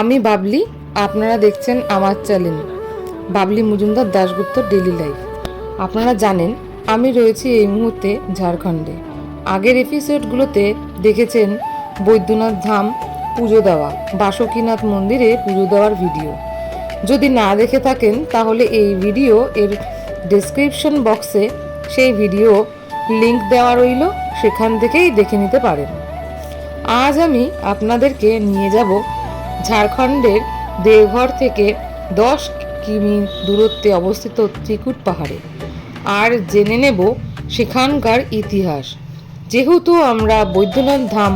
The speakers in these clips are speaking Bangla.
আমি বাবলি, আপনারা দেখছেন আমার channel Babli Majumdar Dasgupta daily life. আপনারা জানেন আমি রয়েছি এই মুহূর্তে ঝাড়খণ্ডে। আগের এপিসোডগুলোতে দেখেছেন বৈদ্যনাথ ধাম পুজো দেওয়া, বাসুকীনাথ মন্দিরে পুজো দেওয়ার ভিডিও। যদি না দেখে থাকেন তাহলে এই ভিডিও এর ডেসক্রিপশন বক্সে সেই ভিডিও লিংক দেওয়া রইল, সেখান থেকেই দেখে নিতে পারেন। আজ আমি আপনাদেরকে নিয়ে যাব ঝাড়খণ্ডের দেওঘর থেকে 10 কিমি দূরত্বে অবস্থিত ত্রিকুট পাহাড়ে, আর জেনে নেব সেখানকার ইতিহাস। যেহেতু আমরা বৈদ্যনাথ ধাম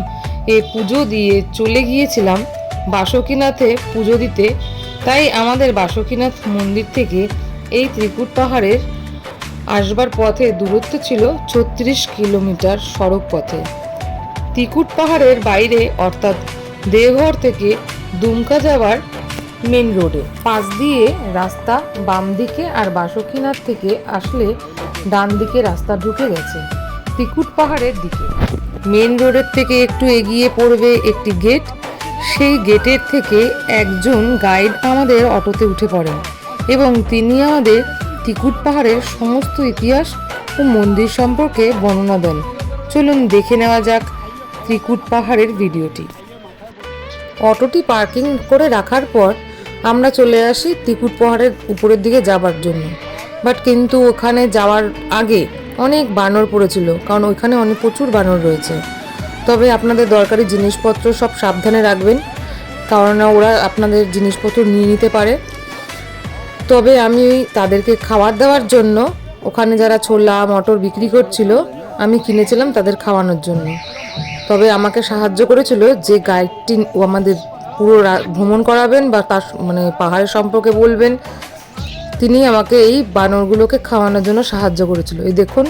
এ পুজো দিয়ে চলে গিয়েছিলাম বাসুকীনাথে পুজো দিতে, তাই আমাদের বাসুকীনাথ মন্দির থেকে এই ত্রিকুট পাহাড়ের আসবার পথে দূরত্ব ছিল 36 কিলোমিটার সড়ক পথে। ত্রিকুট পাহাড়ের বাইরে অর্থাৎ দেওঘর থেকে দুমকা যাওয়ার মেন রোডে পাশ দিয়ে রাস্তা বাম দিকে, আর বাসুকীনাথ থেকে আসলে ডান দিকে রাস্তা ঢুকে গেছে ত্রিকুট পাহাড়ের দিকে। মেন রোডের থেকে একটু এগিয়ে পড়বে একটি গেট, সেই গেটের থেকে একজন গাইড আমাদের অটোতে উঠে পড়েন এবং তিনি আমাদের ত্রিকুট পাহাড়ের সমস্ত ইতিহাস ও মন্দির সম্পর্কে বর্ণনা দেন। চলুন দেখে নেওয়া যাক ত্রিকুট পাহাড়ের ভিডিওটি। অটোটি পার্কিং করে রাখার পর আমরা চলে আসি ত্রিকুট পাহাড়ের উপরের দিকে যাবার জন্য। কিন্তু ওখানে যাওয়ার আগে অনেক বানর পড়েছিল, কারণ ওইখানে প্রচুর বানর রয়েছে। তবে আপনাদের দরকারি জিনিসপত্র সব সাবধানে রাখবেন, কারণ ওরা আপনাদের জিনিসপত্র নিয়ে নিতে পারে। তবে আমি তাদেরকে খাবার দেওয়ার জন্য ওখানে যারা ছোলা মটর বিক্রি করছিল আমি কিনেছিলাম তাদের খাওয়ানোর জন্য। তবে আমাকে সাহায্য করেছিল যে গাইডটি আমাদের পুরো ভ্রমণ করাবেন বা তার পাহাড়ের সম্পর্কে বলবেন, তিনি আমাকে এই বানরগুলোকে খাওয়ানোর জন্য সাহায্য করেছিল। এই দেখুন,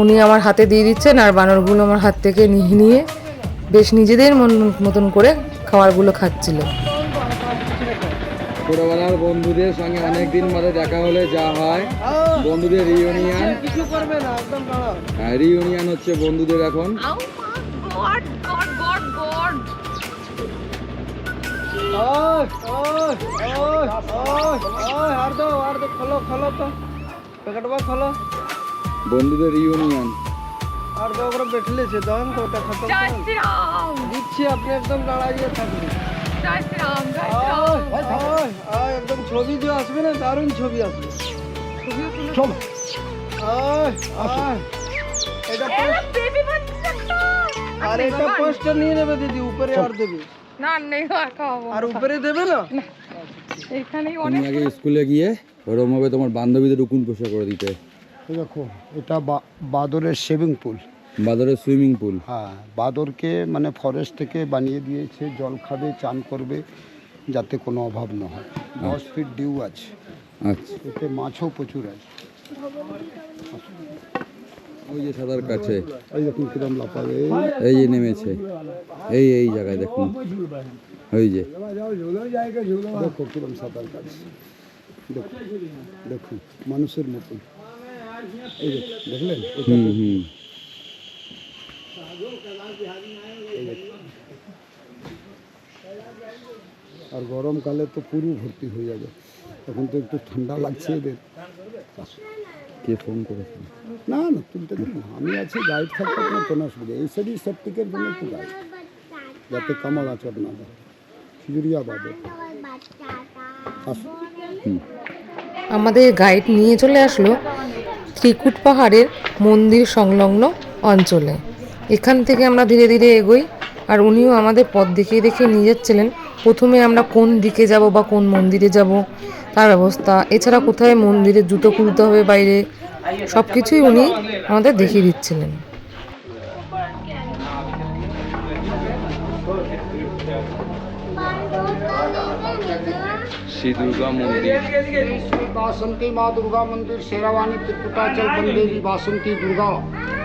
উনি আমার হাতে দিয়ে দিচ্ছেন আর বানরগুলো আমার হাত থেকে নিয়ে বেশ নিজেদের মতন করে খাবারগুলো খাচ্ছিল। ছোটবেলার বন্ধুদের সঙ্গে অনেকদিন বাদে দেখা হলে যা হয়, বন্ধুদের রিইউনিয়ন হচ্ছে বন্ধুদের এখন। বন্ধুদের রিইউনিয়ন আর তো ওরা বেঠলেছে দাম তো ওটা খতম দিচ্ছি, আপনি একদম দাঁড়াইয়ে থাকবেন। একদম ছবি যে আসবে না, দারুণ ছবি আসবে। আর এটা পোস্টার নিয়ে নেবে দিদি, উপরে আর দেবে না, আর উপরে দেবে না। তুমি আগে স্কুলে গিয়ে ওরকম ভাবে তোমার বান্ধবীদের উকুন পোষা করে দিতে। দেখো, এটা বাদরের সুইমিং পুল। বাদরের swimming pool? হ্যাঁ, বাদরকে ফরেস্ট থেকে বানিয়ে দিয়েছে, জল খাবে, চান করবে, যাতে কোনো অভাব না হয়। 10 ফিট ডিউ আছে। আচ্ছা, এতে মাছও প্রচুর আছে। ওই যে সাঁতার কাছে, এই দেখুন কিরম লাফাবে, এই যে নেমেছে, এই জায়গায় দেখুন, ওই যে দেখো কিরম সাঁতার কাটছে। দেখুন মানুষের মতন, এই দেখলেন? আর গরমকালে তো পুরো ভর্তি হয়ে যাবে, তখন তো একটু ঠান্ডা লাগছে এদের। কে ফোন করেছে? না তুলতে দেব না, আমি আছি, গাইড থাকতে কোনো অসুবিধা। এই সবই সেফটিকের জন্য একটু গাইড, যাতে কামড় আচর না দেয়। খিজুরিয়া বাদে আমাদের গাইড নিয়ে চলে আসলো ত্রিকুট পাহাড়ের মন্দির সংলগ্ন অঞ্চলে। এখান থেকে আমরা ধীরে ধীরে এগোই, আর উনিও আমাদের পথ দেখিয়ে দেখিয়ে নিয়ে যাচ্ছিলেন। প্রথমে আমরা কোন দিকে যাব বা কোন মন্দিরে যাব তার ব্যবস্থা, এছাড়া কোথায় মন্দিরে জুতো খুলতে হবে বাইরে, সব কিছুই উনি আমাদের দেখিয়ে দিচ্ছিলেন। শ্রী দুর্গা মন্দির। बासंती माँ दुर्गा मंदिर शेरावानी त्रिकुटाचल बंदेवी बासंती दुर्गा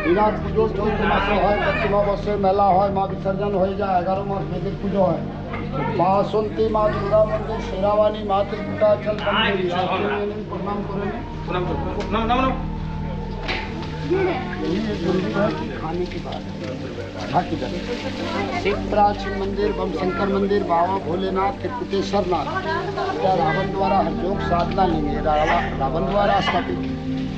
বিরাট পুজো চৈত্র মাসে হয়, প্রতিমা বছর মেলা হয়, মা বিসর্জন হয়ে যায়, 11 মাস বেদের পুজো হয়। বাসন্তী মা দুর্গা মন্দির शेरावानी মা त्रिकुटाचल बंदेवी। প্রণাম করে यही एक मंदिर है कि खाने की बात है। हाँ किधर शिव प्राचीन मंदिर, बम शंकर मंदिर, बाबा भोलेनाथ, त्रिपुटेश्वर नाथ, क्या रावण द्वारा हरजोग साधना लिंग है, रावण द्वारा स्थापित।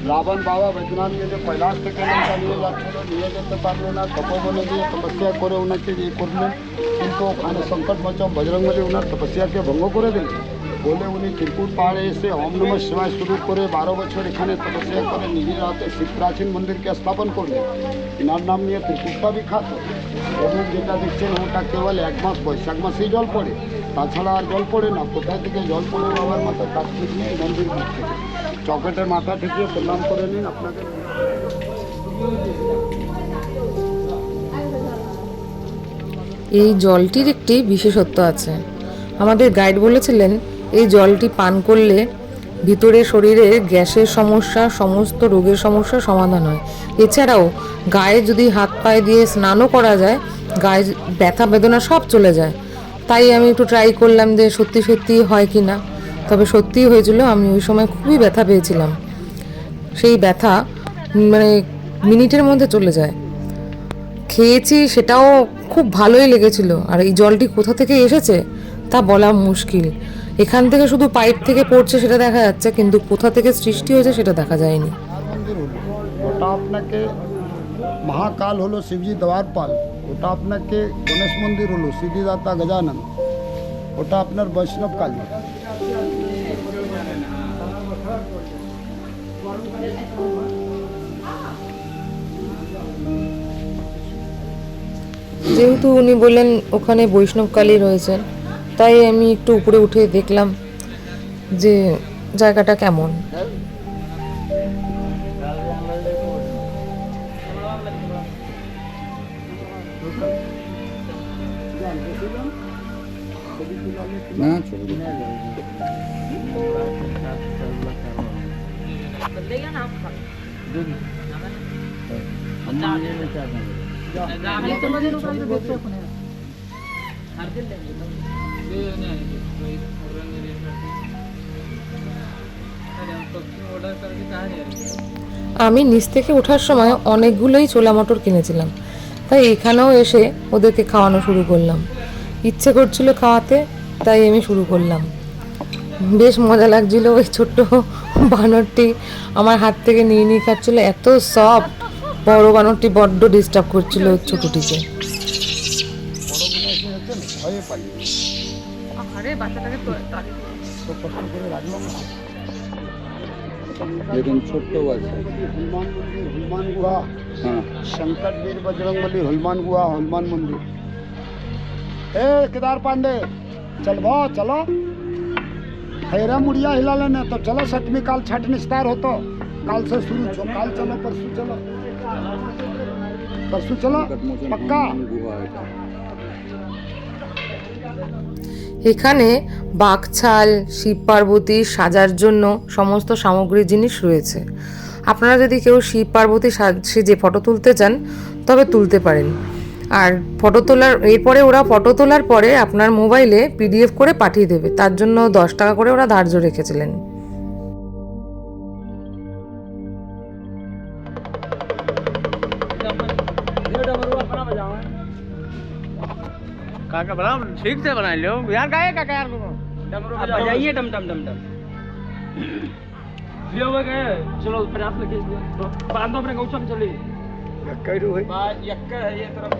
रावण बाबा बैद्यनाथ के कैलाश থেকে নিয়ে যাচ্ছিল, নিয়ে যেতে পারলো না, তপোবনে দিয়ে তপস্যা করে ওনাকে ইয়ে করলেন, কিন্তু ওখানে সংকট মোচন বজরংবলী ওনার তপস্যাকে ভঙ্গ করে দিলেন। বলে উনি ত্রিপুর পাহাড়ে এসে ওম নমঃ শিবায় শুরু করে 12 বছর এখানে তপস্যা করে নিজের হাতে শিব প্রাচীন মন্দিরকে স্থাপন করলেন। এনার নাম নিয়ে ত্রিপুরটা বিখ্যাত। এবং যেটা দেখছেন ওটা কেবল 1 মাস বৈশাখ মাসেই জল পড়ে, তাছাড়া আর জল পড়ে না। কোথায় থেকে জল পড়ে বাবার মাথা কাশ্মীর নিয়ে মন্দির থেকে চকেটের মাথা ঠেকিয়ে প্রণাম করে নিন আপনাকে। এই জলটির একটি বিশেষত্ব আছে। আমাদের গাইড বলেছিলেন এই জলটি পান করলে ভিতরে শরীরে গ্যাসের সমস্যা, সমস্ত রোগের সমস্যার সমাধান হয়। এছাড়াও গায়ে যদি হাত পায়ে দিয়ে স্নানও করা যায়, গায়ে ব্যথা বেদনা সব চলে যায়। তাই আমি একটু ট্রাই করলাম যে সত্যি সত্যি হয় কি না। তবে সত্যিই হয়েছিল, আমি ওই সময় খুবই ব্যথা পেয়েছিলাম। সেই ব্যথা মানে মিনিটের মধ্যে চলে যায়। খেয়েছি, সেটাও খুব ভালোই লেগেছিল। আর এই জলটি কোথা থেকে এসেছে তা বলা মুশকিল। এখান থেকে শুধু পাইপ থেকে পড়ছে সেটা দেখা যাচ্ছে, কিন্তু কোথা থেকে সৃষ্টি হয়েছে সেটা দেখা যায়নি। মন্দির হলো ওটা আপনাকে মহাকাল হলো শিবজি দ্বারপাল, ওটা আপনাকে গণেশ মন্দির হলো সিদ্ধিদাতা গজানন, ওটা আপনার বৈষ্ণব কালী। যেহেতু উনি বললেন ওখানে বৈষ্ণব কালী রয়েছেন, তাই আমি একটু উপরে উঠে দেখলাম যে জায়গাটা কেমন। না ছবি আমি নিচ থেকে ওঠার সময় অনেকগুলোই ছোলা মটর কিনেছিলাম, তাই এখানেও এসে ওদেরকে খাওয়ানো শুরু করলাম। ইচ্ছে করছিল খাওয়াতে, তাই আমি শুরু করলাম। বেশ মজা লাগছিল। ওই ছোট্ট বানরটি আমার হাত থেকে নিয়ে নিয়ে খাচ্ছিল, এত সফট। বড় বানরটি বড্ড ডিস্টার্ব করছিল ছোটটিকে। लेकिन छोटो আছে हनुमान मंदिर, हनुमान गुहा, हाँ शंकर वीर बजरंगबली, हनुमान गुहा, हनुमान मंदिर। ए केदार पांडे चल भा चलो, हैरा मुड़िया हिला लेने तो चलो। 7वीं काल छठ निस्तार हो तो काल से शुरू छो, काल चलो, परसों चलो, परसों चलो पक्का। गुहा এটা এখানে বাঘছাল, শিব পার্বতী সাজার জন্য সমস্ত সামগ্রী জিনিস রয়েছে। আপনারা যদি কেউ শিব পার্বতী সেজে ফটো তুলতে চান তবে তুলতে পারেন। আর ফটো তোলার এরপরে ওরা ফটো তোলার পরে আপনার মোবাইলে PDF করে পাঠিয়ে দেবে, তার জন্য 10 টাকা করে ওরা ধার্য রেখেছিলেন। काका बना ठीक से बना लो यार, गाए काका यार बजाइए डम डम डम डम लियो गए। चलो प्रयास लगे तो बांधो अपने गौछा में चली यक्का रो है बा यक्का है ये तरफ।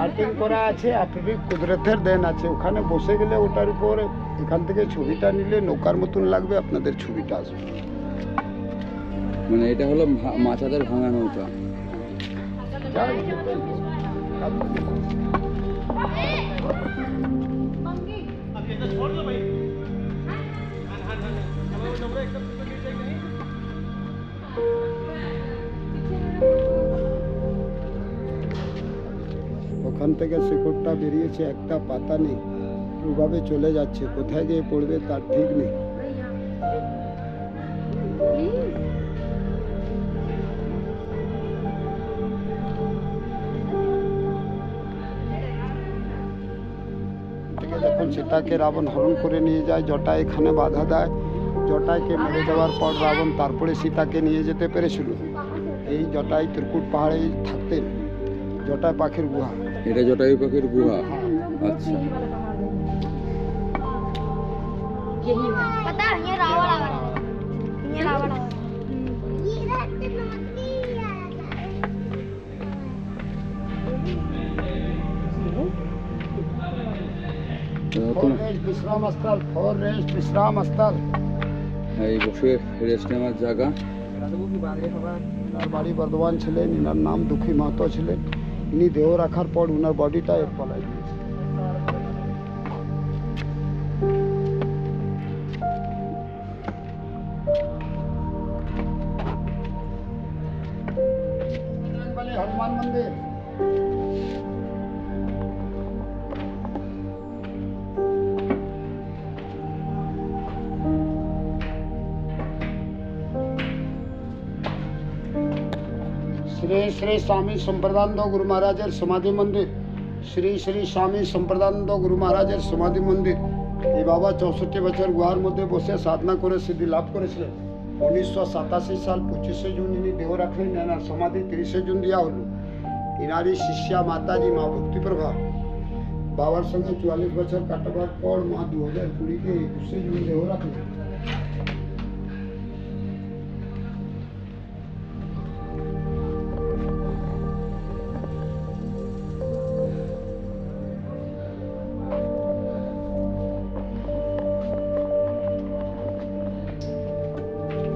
কাটিং করা আছে, আপনি কুদরতের দেন আছে। ওখানে বসে গেলে ওটার উপর এখান থেকে ছবিটা নিলে নৌকার মতন লাগবে, আপনাদের ছবিটা আসবে। মানে এটা হলো মাছাদের ভাঙা নৌকা। ওখান থেকে শিকড়টা বেরিয়েছে, একটা পাতা নেই, ওভাবে চলে যাচ্ছে, কোথায় গিয়ে পড়বে তার ঠিক নেই। সীতাকে রাবণ হরণ করে নিয়ে যায়, জটা এখানে বাধা দেয়। জটাইকে মেরে দেওয়ার পর রাবণ তারপরে সীতাকে নিয়ে যেতে পেরেছিল। এই জটাই ত্রিকুট পাহাড়ে থাকতেন। জটাই পাখির গুহা। এটা জটায়ু পাখির গুহা। আচ্ছা, पता है ये रावण आ रहा है, ये रावण आ रहा है। ফরেস্ট বিশ্রাম স্থল, ফরেস্ট বিশ্রাম স্থল। এই বসে রেস্ট নেওয়ার জায়গা। ইনার বাড়ি বর্ধমান ছিলেন, ইনার নাম দুঃখী মাহাতো ছিলেন। ইনি দেহ রাখার পর উনার বডিটা এর পলাই দিয়েছে। हनुमान मंदिर श्री श्री स्वामी संप्रदानंद गुरु महाराजर समाधि मंदिर। श्री श्री स्वामी संप्रदानंद गुरु महाराजर समाधि मंदिर। এই বাবা 64 বছর গুহার মধ্যে বসে সাধনা করে সিদ্ধি লাভ করেছিলেন। 1987 সাল 25শে জুন ইনি দেহ রাখলেন। এনার সমাধি 30শে জুন দেওয়া হলো। ইনারই শিষ্যা মাতাজি মা ভক্তিপ্রভা বাবার সঙ্গে 44 বছর কাটাবার পর মা 2020-কে 21শে জুন দেহ রাখলেন।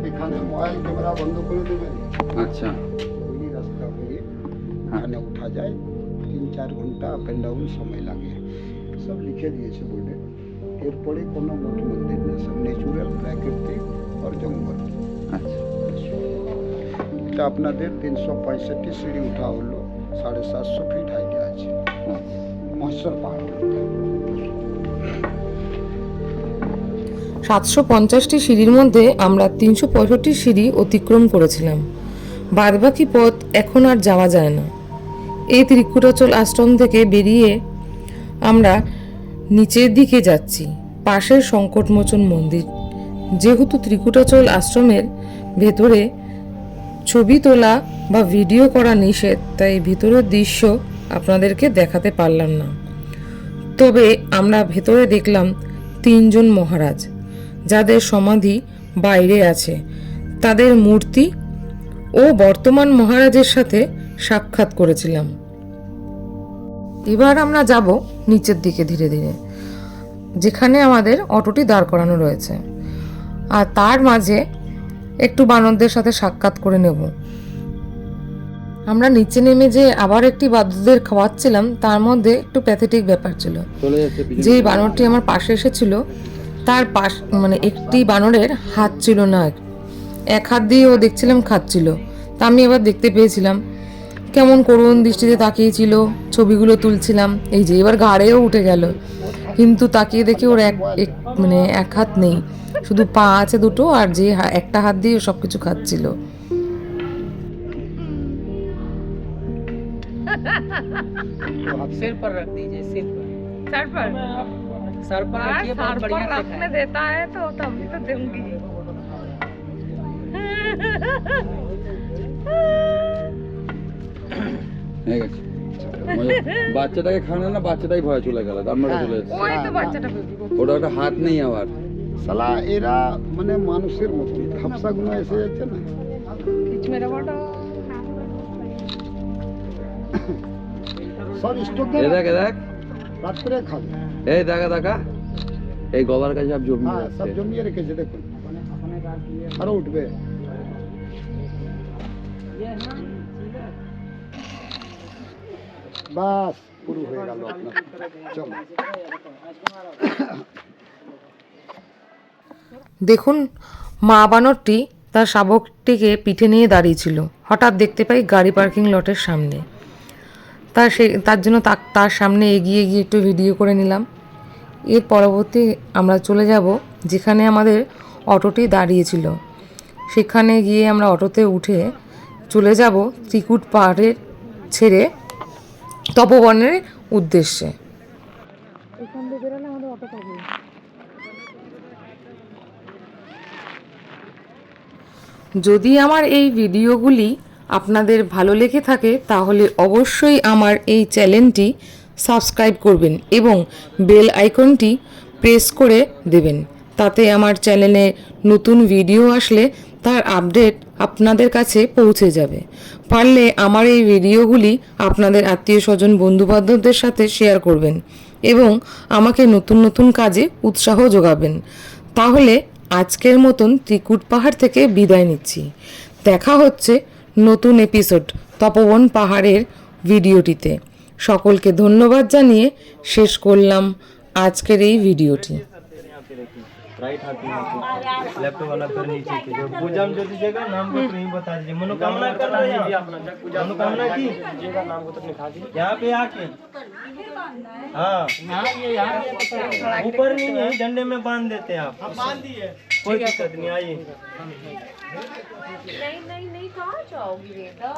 এখানে মোবাইল ক্যামেরা বন্ধ করে দেবেন। আচ্ছা, ওই রাস্তা হয়ে এখানে উঠা যায়। 3-4 ঘন্টা আপ এন্ড ডাউন সময় লাগে। সব লিখে দিয়েছে বোর্ডে। এরপরে কোনো মঠ মন্দির না, সব ন্যাচুরাল প্রাকৃতিক আর জঙ্গল। আচ্ছা, এটা আপনাদের 365 সিঁড়ি উঠা হলো। 750 ফিট হাইটে আছে মহেশ্বর পাহাড়। 750টি সিঁড়ির মধ্যে আমরা 365 সিঁড়ি অতিক্রম করেছিলাম। বাদবাকি পথ এখন আর যাওয়া যায় না। এই ত্রিকুটাচল আশ্রম থেকে বেরিয়ে আমরা নিচের দিকে যাচ্ছি, পাশের সংকটমোচন মন্দির। যেহেতু ত্রিকুটাচল আশ্রমের ভেতরে ছবি তোলা বা ভিডিও করা নিষেধ, তাই ভেতরের দৃশ্য আপনাদেরকে দেখাতে পারলাম না। তবে আমরা ভেতরে দেখলাম 3 জন মহারাজ, যাদের সমাধি বাইরে আছে। তাদের মূর্তি ও বর্তমান মহারাজের সাথে সাক্ষাৎ করেছিলাম। এবার আমরা যাব নিচের দিকে ধীরে ধীরে, যেখানে আমাদের অটোটি দাঁড় করানো রয়েছে। আর তার মাঝে একটু বানরদের সাথে সাক্ষাৎ করে নেব। আমরা নিচে নেমে যে আবার একটি বাদুদের খাওয়াচ্ছিলাম, তার মধ্যে একটু প্যাথেটিক ব্যাপার ছিল। চলে যাচ্ছে যেই বানরটি আমার পাশে এসেছিল, তার পাশ মানে একটি বানরের হাত ছিল না, এক হাত দিয়ে ও দেখছিলাম খাচ্ছিল। তা আমি এবার দেখতে পেয়েছিলাম, কেমন করুণ দৃষ্টিতে তাকিয়েছিল। ছবিগুলো তুলছিলাম। এই যে এবার ঘাড়েও উঠে গেল, কিন্তু তাকিয়ে দেখি ওর এক হাত নেই, শুধু পা আছে দুটো, আর যে একটা হাত দিয়ে সব কিছু খাচ্ছিল। सिर पर रख दीजिए, सिर पर। सर पर सर पर रखिए, बहुत बढ़िया से रखने खाएं। देता है तो तभी तो दूंगी। হয়ে গেছে। বাচ্চাটাকে খাওয়ানো না, বাচ্চাটাই ভয় চলে গেল, আমরা চলে যাচ্ছে। ওই তো বাচ্চাটা ওটা একটা হাত নেই আবার। সালা এরা মানে মানুষের মতো হাফসাগুলো এসে যাচ্ছে না। खींच मेरा फोटो। সব স্টক এ দেখ, এ দেখ, রাত্রে খাবে। এই দেখা দেখা, এই গলার কাছে সব জমি হ্যাঁ, সব যাচ্ছে। জমিয়ে রেখেছে দেখুন। আরো উঠবে। বাস পুরো হয়ে গেল আপনার। চলো। দেখুন, মা বানরটি তার শাবকটিকে পিঠে নিয়ে দাঁড়িয়েছিল। হঠাৎ দেখতে পাই গাড়ি পার্কিং লটের সামনে। তার জন্য তার সামনে এগিয়ে গিয়ে একটু ভিডিও করে নিলাম। এর পরবর্তী আমরা চলে যাব যেখানে আমাদের অটোটি দাঁড়িয়েছিল। সেখানে গিয়ে আমরা অটোতে উঠে চলে যাব ত্রিকুট পাহাড়ের ছেড়ে তপবনের উদ্দেশ্যে। এখান থেকে বেরোলে আমাদের অটো যদি আমার এই ভিডিওগুলি আপনাদের ভালো লেগে থাকে তাহলে অবশ্যই আমার এই চ্যানেলটি সাবস্ক্রাইব করবেন এবং বেল আইকনটি প্রেস করে দেবেন। তাতে আমার চ্যানেলে নতুন ভিডিও আসলে তার আপডেট আপনাদের কাছে পৌঁছে যাবে। পারলে আমার এই ভিডিওগুলি আপনাদের আত্মীয় স্বজন বন্ধুবান্ধবদের সাথে শেয়ার করবেন এবং আমাকে নতুন নতুন কাজে উৎসাহ যোগাবেন। তাহলে আজকের মতন ত্রিকুট পাহাড় থেকে বিদায় নিচ্ছি। দেখা হচ্ছে নতুন এপিসোড তপবন পাহাড়ের ভিডিওটিতে। সকলকে ধন্যবাদ জানিয়ে শেষ করলাম আজকের এই ভিডিওটি। राइट हाथ यहाँ पे लेफ्ट वाला पैर नीचे पे जो पूजा में जो दीजिएगा नाम को नहीं बता दीजिए। मनोकामना कर रहे हैं अपना मनोकामना की दीजिएगा नाम को तो लिखा दीजिए यहाँ पे आके। हाँ ऊपर नहीं है झंडे में बांध देते हैं आप बांध दिए कोई दिक्कत नहीं। आइए नहीं कहाँ जाओगी बेटा।